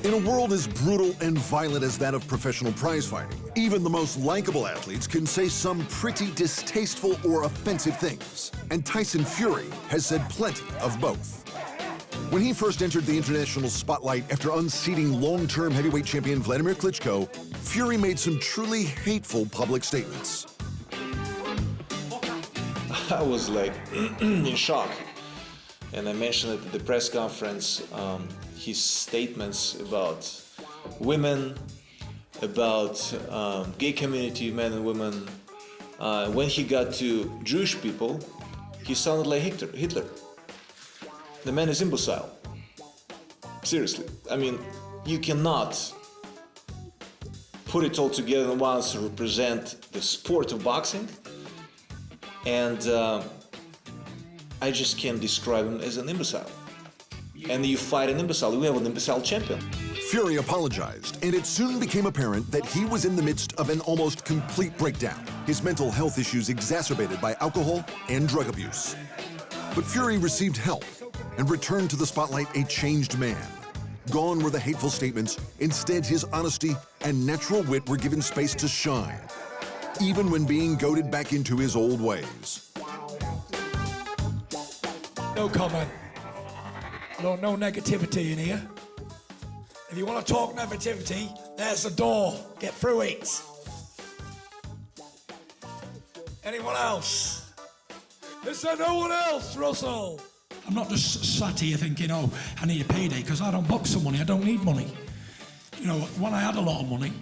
In a world as brutal and violent as that of professional prize fighting, even the most likable athletes can say some pretty distasteful or offensive things. And Tyson Fury has said plenty of both. When he first entered the international spotlight after unseating long-term heavyweight champion Vladimir Klitschko, Fury made some truly hateful public statements. I was like in shock. And I mentioned it at the press conference, his statements about women, about gay community, men and women. When he got to Jewish people, he sounded like Hitler. The man is imbecile. Seriously. I mean, you cannot put it all together once to represent the sport of boxing. And I just can't describe him as an imbecile. And you fight an imbecile, we have an imbecile champion. Fury apologized, and it soon became apparent that he was in the midst of an almost complete breakdown, his mental health issues exacerbated by alcohol and drug abuse. But Fury received help and returned to the spotlight a changed man. Gone were the hateful statements. Instead, his honesty and natural wit were given space to shine, even when being goaded back into his old ways. No comment. No negativity in here. If you want to talk negativity, there's the door. Get through it. Anyone else? Is there no one else, Russell? I'm not just sat here thinking, oh, I need a payday, because I don't box for money. I don't need money. You know, when I had a lot of money,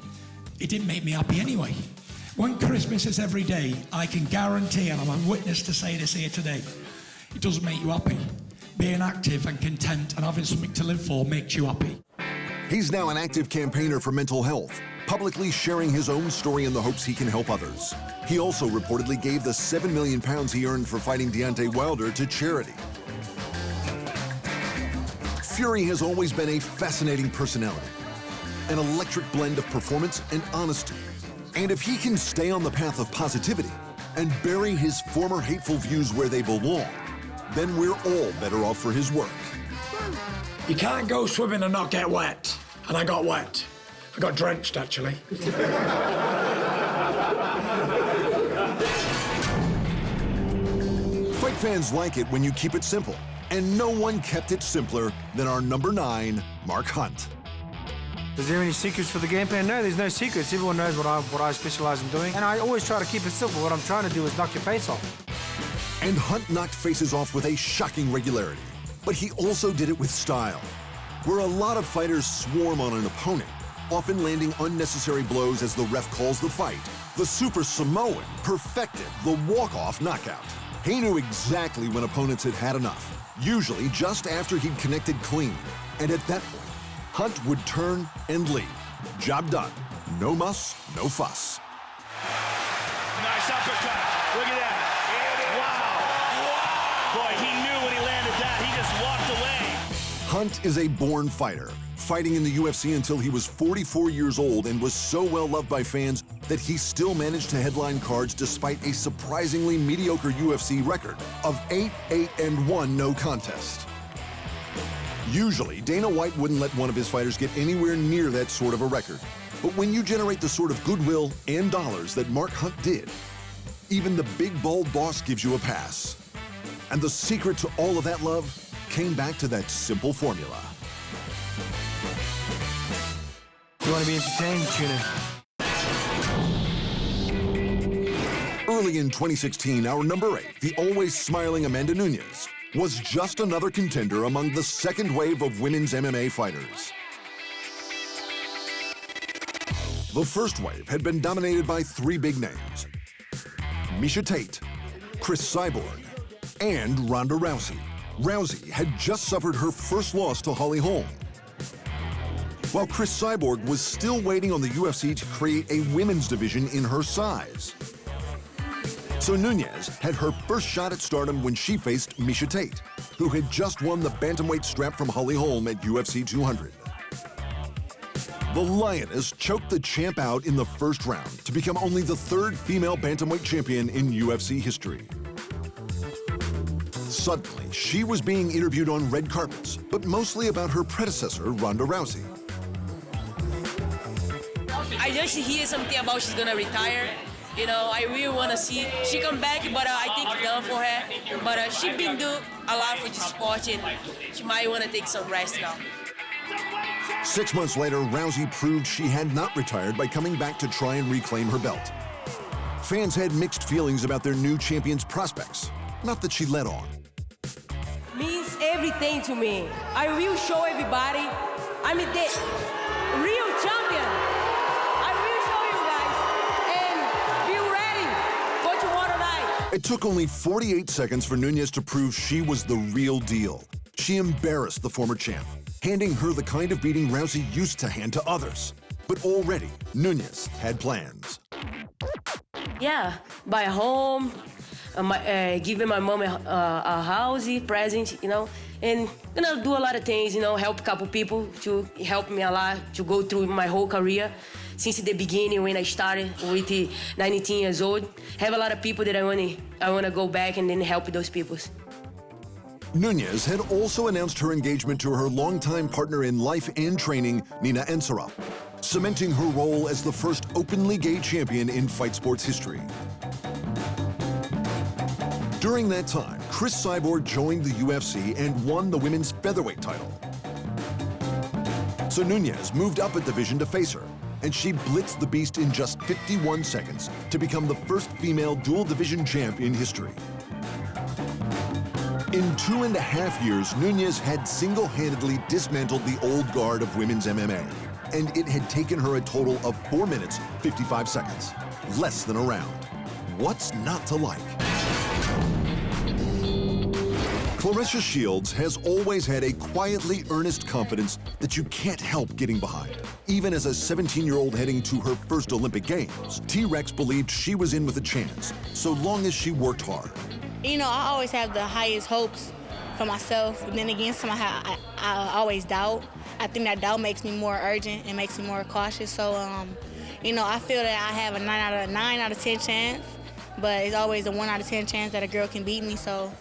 it didn't make me happy anyway. When Christmas is every day, I can guarantee, and I'm a witness to say this here today, it doesn't make you happy. Being active and content and having something to live for makes you happy. He's now an active campaigner for mental health, publicly sharing his own story in the hopes he can help others. He also reportedly gave the £7 million he earned for fighting Deontay Wilder to charity. Fury has always been a fascinating personality, an electric blend of performance and honesty. And if he can stay on the path of positivity and bury his former hateful views where they belong, then we're all better off for his work. You can't go swimming and not get wet. And I got wet. I got drenched, actually. Fight fans like it when you keep it simple. And no one kept it simpler than our number 9, Mark Hunt. Is there any secrets for the game plan? No, there's no secrets. Everyone knows what I specialize in doing. And I always try to keep it simple. What I'm trying to do is knock your face off. And Hunt knocked faces off with a shocking regularity. But he also did it with style. Where a lot of fighters swarm on an opponent, often landing unnecessary blows as the ref calls the fight, the Super Samoan perfected the walk-off knockout. He knew exactly when opponents had had enough, usually just after he'd connected clean. And at that point, Hunt would turn and leave. Job done. No muss, no fuss. Nice uppercut. Look at that. Wow. Boy, he knew when he landed that. He just walked away. Hunt is a born fighter, fighting in the UFC until he was 44 years old and was so well loved by fans that he still managed to headline cards despite a surprisingly mediocre UFC record of 8-8-1 no contest. Usually, Dana White wouldn't let one of his fighters get anywhere near that sort of a record. But when you generate the sort of goodwill and dollars that Mark Hunt did, even the big bald boss gives you a pass. And the secret to all of that love came back to that simple formula. You want to be entertained? Tune in. Early in 2016, our number 8, the always smiling Amanda Nunes, was just another contender among the second wave of women's MMA fighters. The first wave had been dominated by 3 big names: Miesha Tate, Chris Cyborg, and Ronda Rousey. Rousey had just suffered her first loss to Holly Holm, while Chris Cyborg was still waiting on the UFC to create a women's division in her size. So Nunes had her first shot at stardom when she faced Miesha Tate, who had just won the bantamweight strap from Holly Holm at UFC 200. The Lioness choked the champ out in the first round to become only the 3rd female bantamweight champion in UFC history. Suddenly, she was being interviewed on red carpets, but mostly about her predecessor, Ronda Rousey. I just hear something about she's gonna retire. You know, I really want to see she come back, but I think it's done for her. But she been doing a lot for the sport, and she might want to take some rest now. 6 months later, Rousey proved she had not retired by coming back to try and reclaim her belt. Fans had mixed feelings about their new champion's prospects. Not that she let on. Means everything to me. I will show everybody I'm the real champion. I will show you guys, and be ready for tomorrow night. It took only 48 seconds for Nunes to prove she was the real deal. She embarrassed the former champ, handing her the kind of beating Rousey used to hand to others. But already, Nunes had plans. Yeah, buy a home, giving my mom a house, present, you know, and gonna do a lot of things, you know, help a couple people to help me a lot to go through my whole career. Since the beginning when I started with 19 years old, have a lot of people that I wanna go back and then help those people. Nunes had also announced her engagement to her longtime partner in life and training, Nina Ensarov, cementing her role as the first openly gay champion in fight sports history. During that time, Chris Cyborg joined the UFC and won the women's featherweight title. So Nunes moved up a division to face her, and she blitzed the beast in just 51 seconds to become the first female dual division champ in history. In 2.5 years, Nunes had single-handedly dismantled the old guard of women's MMA, and it had taken her a total of 4 minutes, 55 seconds. Less than a round. What's not to like? Claressa Shields has always had a quietly earnest confidence that you can't help getting behind. Even as a 17-year-old heading to her first Olympic Games, T-Rex believed she was in with a chance, so long as she worked hard. You know, I always have the highest hopes for myself, but then again, somehow I always doubt. I think that doubt makes me more urgent and makes me more cautious. So, you know, I feel that I have a 9 out of 10 chance, but it's always a 1 out of 10 chance that a girl can beat me. So,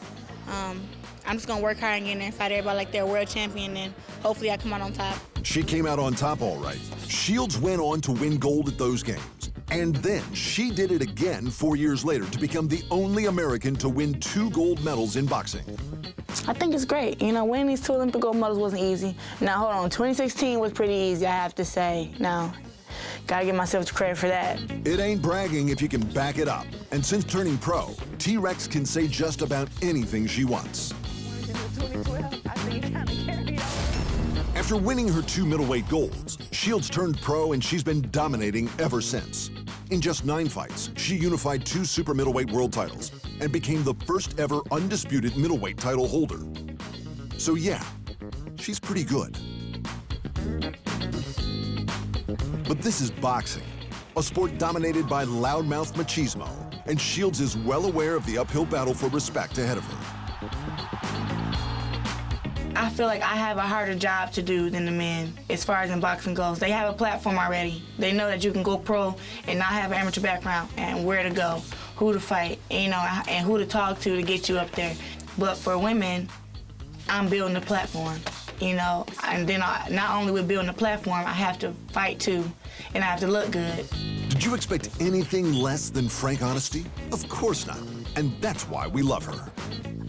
I'm just gonna work hard and get in there and fight everybody like they're a world champion, and hopefully I come out on top. She came out on top all right. Shields went on to win gold at those games. And then she did it again 4 years later to become the only American to win 2 gold medals in boxing. I think it's great. You know, winning these 2 Olympic gold medals wasn't easy. Now, hold on, 2016 was pretty easy, I have to say. Now, gotta give myself credit for that. It ain't bragging if you can back it up. And since turning pro, T-Rex can say just about anything she wants. After winning her 2 middleweight golds, Shields turned pro and she's been dominating ever since. In just 9 fights, she unified 2 super middleweight world titles and became the first ever undisputed middleweight title holder. So yeah, she's pretty good. But this is boxing, a sport dominated by loudmouth machismo, and Shields is well aware of the uphill battle for respect ahead of her. I feel like I have a harder job to do than the men as far as in boxing goes. They have a platform already. They know that you can go pro and not have an amateur background and where to go, who to fight, you know, and who to talk to get you up there. But for women, I'm building the platform, you know, and then not only with building the platform, I have to fight too, and I have to look good. Did you expect anything less than frank honesty? Of course not, and that's why we love her.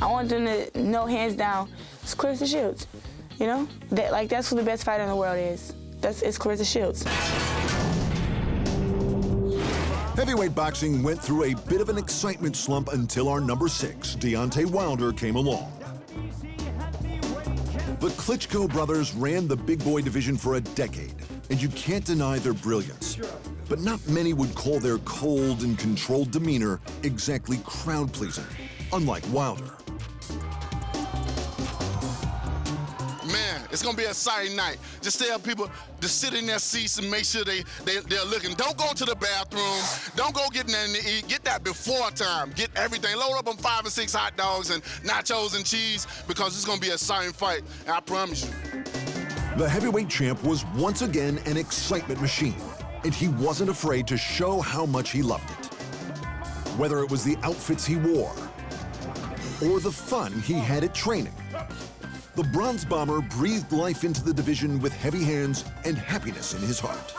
I want them to know hands down, it's Claressa Shields, you know? That's who the best fighter in the world is. It's Claressa Shields. Heavyweight boxing went through a bit of an excitement slump until our number 6, Deontay Wilder, came along. The Klitschko brothers ran the big boy division for a decade, and you can't deny their brilliance. But not many would call their cold and controlled demeanor exactly crowd-pleasing, unlike Wilder. Man, it's gonna be an exciting night. Just tell people to sit in their seats and make sure they're looking. Don't go to the bathroom. Don't go get nothing to eat. Get that before time. Get everything. Load up on 5 or 6 hot dogs and nachos and cheese, because it's gonna be an exciting fight, and I promise you. The heavyweight champ was once again an excitement machine, and he wasn't afraid to show how much he loved it. Whether it was the outfits he wore or the fun he had at training, the Bronze Bomber breathed life into the division with heavy hands and happiness in his heart.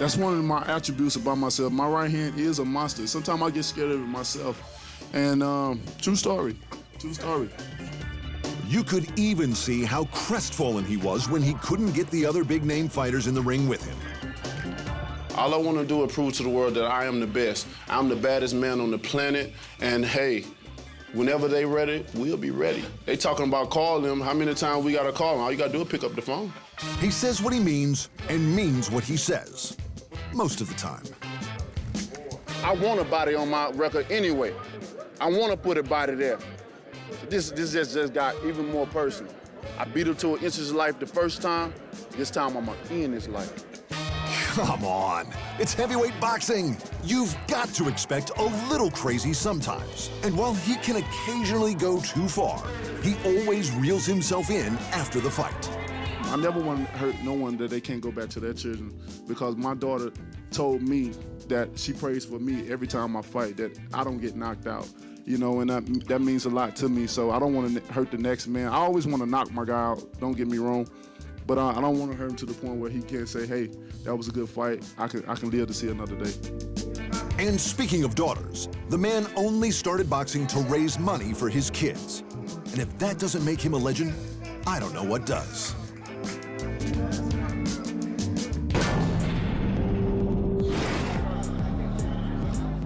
That's one of my attributes about myself. My right hand is a monster. Sometimes I get scared of it myself. And true story. You could even see how crestfallen he was when he couldn't get the other big-name fighters in the ring with him. All I want to do is prove to the world that I am the best. I'm the baddest man on the planet, and hey, whenever they ready, we'll be ready. They talking about calling them. How many times we got to call them? All you got to do is pick up the phone. He says what he means and means what he says, most of the time. I want a body on my record anyway. I want to put a body there. This just got even more personal. I beat him to an inch of his life the first time. This time I'm gonna end his life. Come on, it's heavyweight boxing. You've got to expect a little crazy sometimes. And while he can occasionally go too far, he always reels himself in after the fight. I never want to hurt no one that they can't go back to their children, because my daughter told me that she prays for me every time I fight, that I don't get knocked out. You know, and that means a lot to me, so I don't want to hurt the next man. I always want to knock my guy out, don't get me wrong, but I don't want to hurt him to the point where he can't say, hey, that was a good fight, I can live to see another day. And speaking of daughters, the man only started boxing to raise money for his kids. And if that doesn't make him a legend, I don't know what does.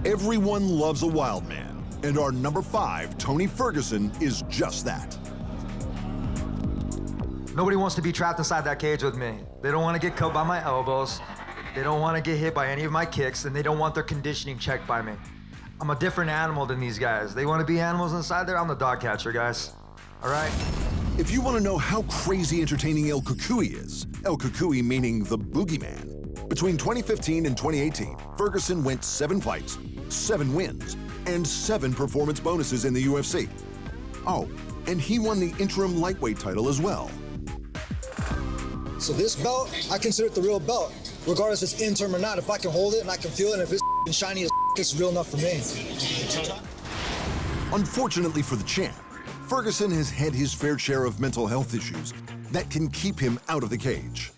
Everyone loves a wild man. And our number 5, Tony Ferguson, is just that. Nobody wants to be trapped inside that cage with me. They don't want to get cut by my elbows. They don't want to get hit by any of my kicks, and they don't want their conditioning checked by me. I'm a different animal than these guys. They want to be animals inside there. I'm the dog catcher, guys. All right? If you want to know how crazy entertaining El Cucuy is, El Cucuy meaning the boogeyman, between 2015 and 2018, Ferguson went 7 fights, 7 wins, and 7 performance bonuses in the UFC. Oh, and he won the interim lightweight title as well. So this belt, I consider it the real belt. Regardless if it's interim or not, if I can hold it and I can feel it, and if it's shiny as it's real enough for me. Unfortunately for the champ, Ferguson has had his fair share of mental health issues that can keep him out of the cage.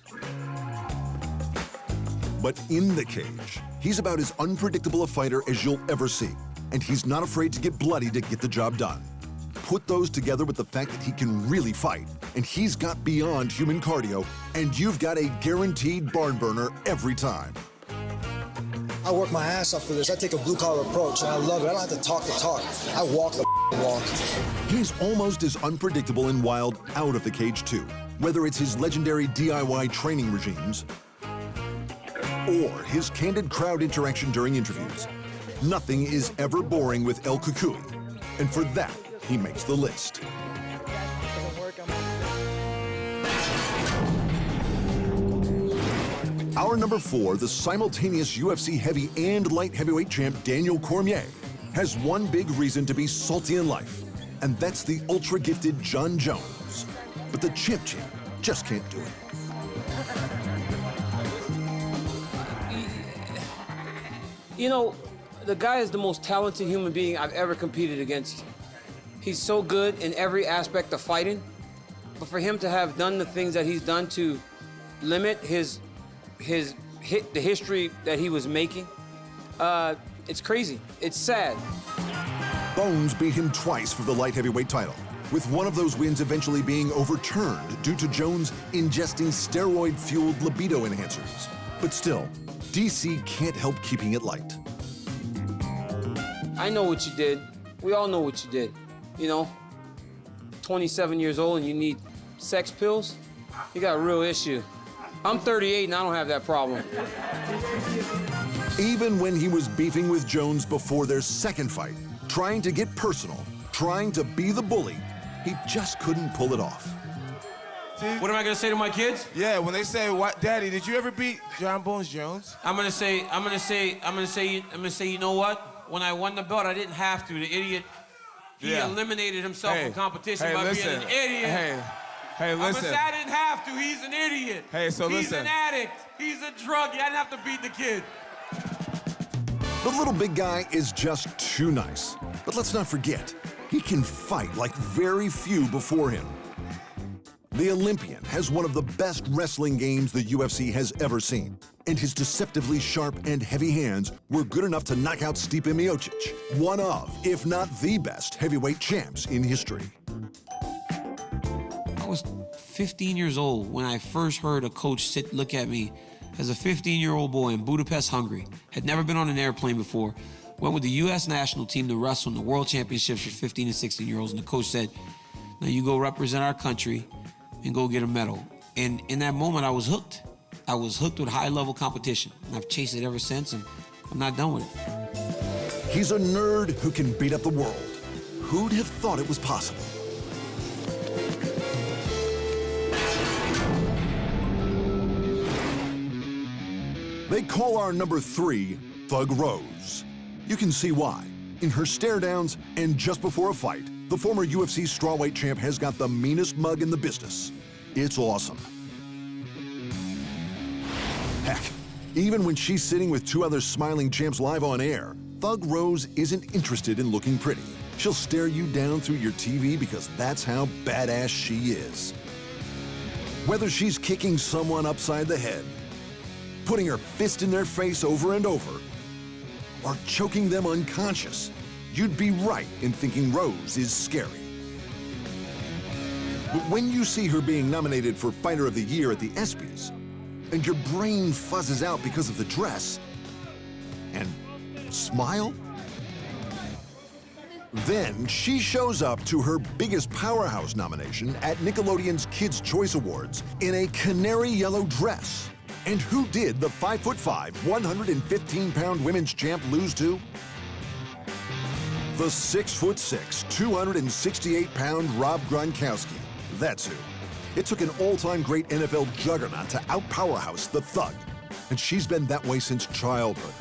But in the cage, he's about as unpredictable a fighter as you'll ever see, and he's not afraid to get bloody to get the job done. Put those together with the fact that he can really fight, and he's got beyond human cardio, and you've got a guaranteed barn burner every time. I work my ass off for this. I take a blue-collar approach, and I love it. I don't have to talk the talk. I walk the walk. He's almost as unpredictable and wild out of the cage, too, whether it's his legendary DIY training regimes or his candid crowd interaction during interviews. Nothing is ever boring with El Cucuy, and for that, he makes the list. Our number 4, the simultaneous UFC heavy and light heavyweight champ Daniel Cormier, has one big reason to be salty in life, and that's the ultra-gifted John Jones. But the champ just can't do it. You know, the guy is the most talented human being I've ever competed against. He's so good in every aspect of fighting, but for him to have done the things that he's done to limit the history that he was making, it's crazy. It's sad. Bones beat him twice for the light heavyweight title, with one of those wins eventually being overturned due to Jones ingesting steroid-fueled libido enhancers. But still, DC can't help keeping it light. I know what you did. We all know what you did. You know, 27 years old and you need sex pills? You got a real issue. I'm 38 and I don't have that problem. Even when he was beefing with Jones before their second fight, trying to get personal, trying to be the bully, he just couldn't pull it off. What am I gonna say to my kids? Yeah, when they say, "What, Daddy? Did you ever beat John Bones Jones?" I'm gonna say, you know what? When I won the belt, I didn't have to. The idiot, he eliminated himself from competition by being an idiot. Hey, listen. I'm gonna say I didn't have to. He's an idiot. Hey, so he's listen. He's an addict. He's a druggie. I didn't have to beat the kid. The little big guy is just too nice. But let's not forget, he can fight like very few before him. The Olympian has one of the best wrestling games the UFC has ever seen. and his deceptively sharp and heavy hands were good enough to knock out Stipe Miocic, one of, if not the best, heavyweight champs in history. I was 15 years old when I first heard a coach look at me as a 15-year-old boy in Budapest, Hungary. Had never been on an airplane before. Went with the U.S. national team to wrestle in the World Championships for 15 and 16-year-olds, and the coach said, now you go represent our country and go get a medal. And in that moment, I was hooked. I was hooked with high-level competition, and I've chased it ever since, and I'm not done with it. He's a nerd who can beat up the world. Who'd have thought it was possible? They call our number 3 Thug Rose. You can see why. In her stare downs and just before a fight, the former UFC strawweight champ has got the meanest mug in the business. It's awesome. Heck, even when she's sitting with 2 other smiling champs live on air, Thug Rose isn't interested in looking pretty. She'll stare you down through your TV because that's how badass she is. Whether she's kicking someone upside the head, putting her fist in their face over and over, or choking them unconscious, you'd be right in thinking Rose is scary. But when you see her being nominated for Fighter of the Year at the ESPYs, and your brain fuzzes out because of the dress, and smile, then she shows up to her biggest powerhouse nomination at Nickelodeon's Kids' Choice Awards in a canary yellow dress. And who did the 5'5", 115-pound women's champ lose to? The 6'6", 268-pound Rob Gronkowski. That's who. It took an all-time great NFL juggernaut to out-powerhouse the Thug, and she's been that way since childhood.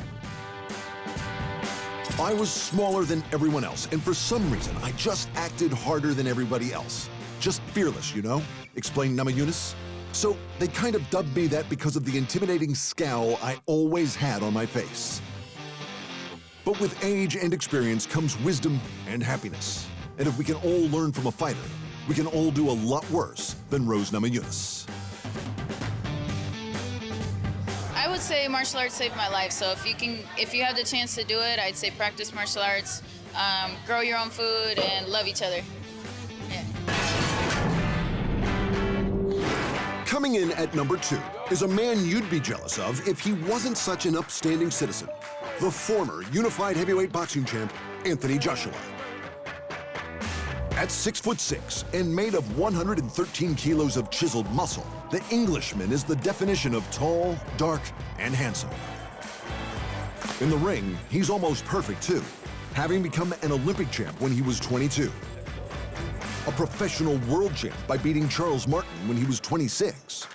I was smaller than everyone else, and for some reason, I just acted harder than everybody else. Just fearless, you know? Explained Nama Yunus. So they kind of dubbed me that because of the intimidating scowl I always had on my face. But with age and experience comes wisdom and happiness. And if we can all learn from a fighter, we can all do a lot worse than Rose Namajunas. I would say martial arts saved my life. So if you have the chance to do it, I'd say practice martial arts, grow your own food, and love each other. Yeah. Coming in at number 2 is a man you'd be jealous of if he wasn't such an upstanding citizen. The former unified heavyweight boxing champ, Anthony Joshua. At 6'6" and made of 113 kilos of chiseled muscle, the Englishman is the definition of tall, dark, and handsome. In the ring, he's almost perfect too, having become an Olympic champ when he was 22. A professional world champ by beating Charles Martin when he was 26.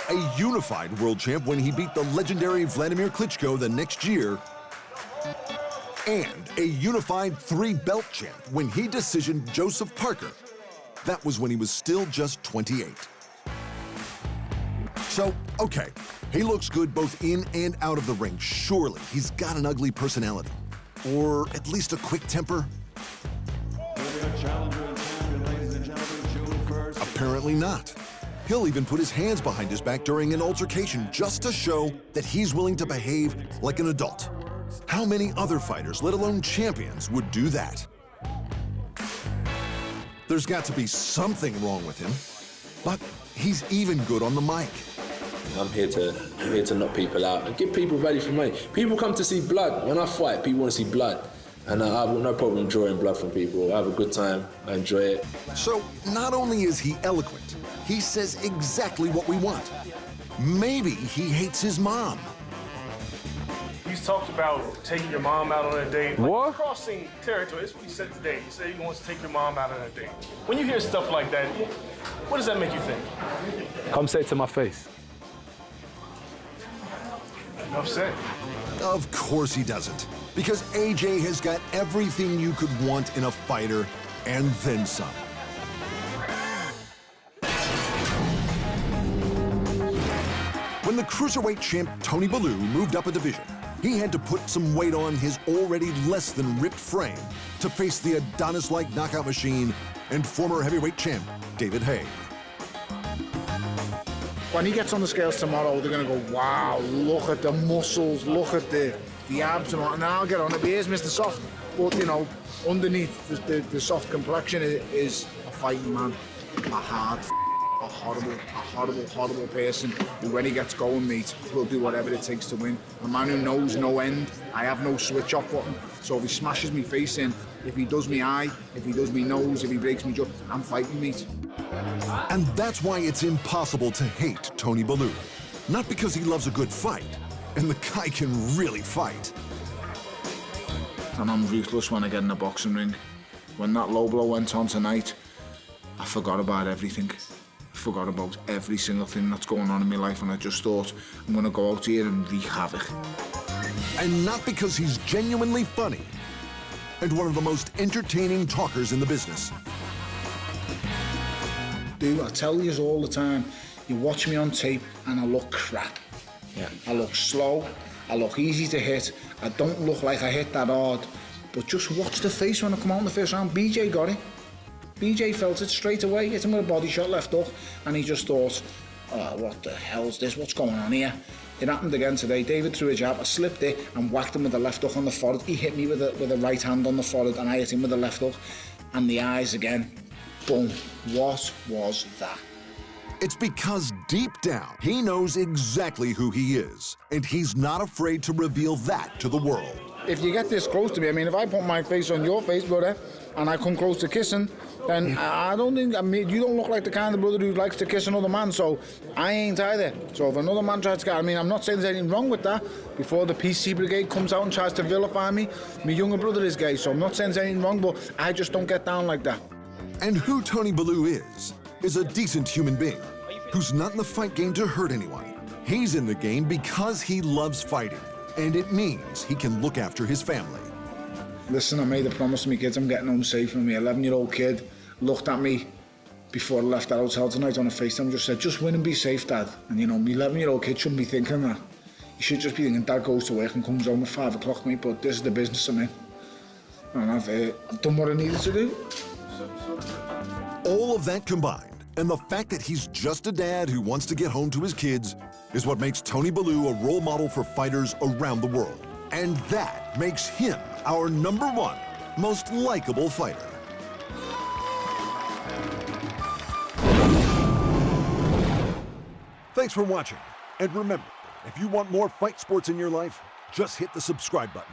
A unified world champ when he beat the legendary Vladimir Klitschko the next year. And a unified 3-belt champ when he decisioned Joseph Parker. That was when he was still just 28. So, okay, he looks good both in and out of the ring. Surely he's got an ugly personality. Or at least a quick temper. Apparently not. He'll even put his hands behind his back during an altercation just to show that he's willing to behave like an adult. How many other fighters, let alone champions, would do that? There's got to be something wrong with him, but he's even good on the mic. I'm here to knock people out and give people value for money. People come to see blood. When I fight, people want to see blood. And I have no problem drawing blood from people. I have a good time, I enjoy it. So not only is he eloquent, he says exactly what we want. Maybe he hates his mom. He's talked about taking your mom out on a date. What? Crossing territory, that's what he said today. He said he wants to take your mom out on a date. When you hear stuff like that, what does that make you think? Come say it to my face. Enough said. Of course he doesn't. Because AJ has got everything you could want in a fighter, and then some. When the cruiserweight champ Tony Bellew moved up a division, he had to put some weight on his already less than ripped frame to face the Adonis-like knockout machine and former heavyweight champ David Haye. When he gets on the scales tomorrow, they're going to go, wow, look at the muscles, look at the abs and all. And I'll get on it. Here's Mr. Soft. But, you know, underneath the soft complexion is a fighting man. A hard, a horrible person who, when he gets going, mate, will do whatever it takes to win. A man who knows no end. I have no switch off button. So if he smashes me face in, if he does me eye, if he does me nose, if he breaks me jaw, I'm fighting, mate. And that's why it's impossible to hate Tony Bellew. Not because he loves a good fight, and the guy can really fight. And I'm ruthless when I get in the boxing ring. When that low blow went on tonight, I forgot about everything. I forgot about every single thing that's going on in my life, and I just thought, I'm going to go out here and wreak havoc. And not because he's genuinely funny, and one of the most entertaining talkers in the business. I tell you all the time, you watch me on tape and I look crap. Yeah. I look slow, I look easy to hit, I don't look like I hit that hard, but just watch the face when I come out in the first round. BJ got it. BJ felt it straight away, hit him with a body shot left hook, and he just thought, oh, what the hell's this, what's going on here? It happened again today. David threw a jab, I slipped it and whacked him with the left hook on the forehead. He hit me with the right hand on the forehead and I hit him with the left hook. And the eyes again, boom. What was that? It's because deep down, he knows exactly who he is, and he's not afraid to reveal that to the world. If you get this close to me, I mean, if I put my face on your face, brother, and I come close to kissing, then I don't think, I mean, you don't look like the kind of brother who likes to kiss another man, so I ain't either. So if another man tries to get, I mean, I'm not saying there's anything wrong with that. Before the PC Brigade comes out and tries to vilify me, my younger brother is gay, so I'm not saying there's anything wrong, but I just don't get down like that. And who Tony Bellew is a decent human being who's not in the fight game to hurt anyone. He's in the game because he loves fighting, and it means he can look after his family. Listen, I made a promise to my kids I'm getting home safe, and my 11-year-old kid looked at me before I left the hotel tonight on a FaceTime and just said, just win and be safe, Dad. And you know, my 11-year-old kid shouldn't be thinking that. He should just be thinking, Dad goes to work and comes home at 5 o'clock, mate, but this is the business I'm in. And I've done what I needed to do. All of that combined, and the fact that he's just a dad who wants to get home to his kids, is what makes Tony Bellew a role model for fighters around the world. And that makes him our #1 most likable fighter. Thanks for watching. And remember, if you want more fight sports in your life, just hit the subscribe button.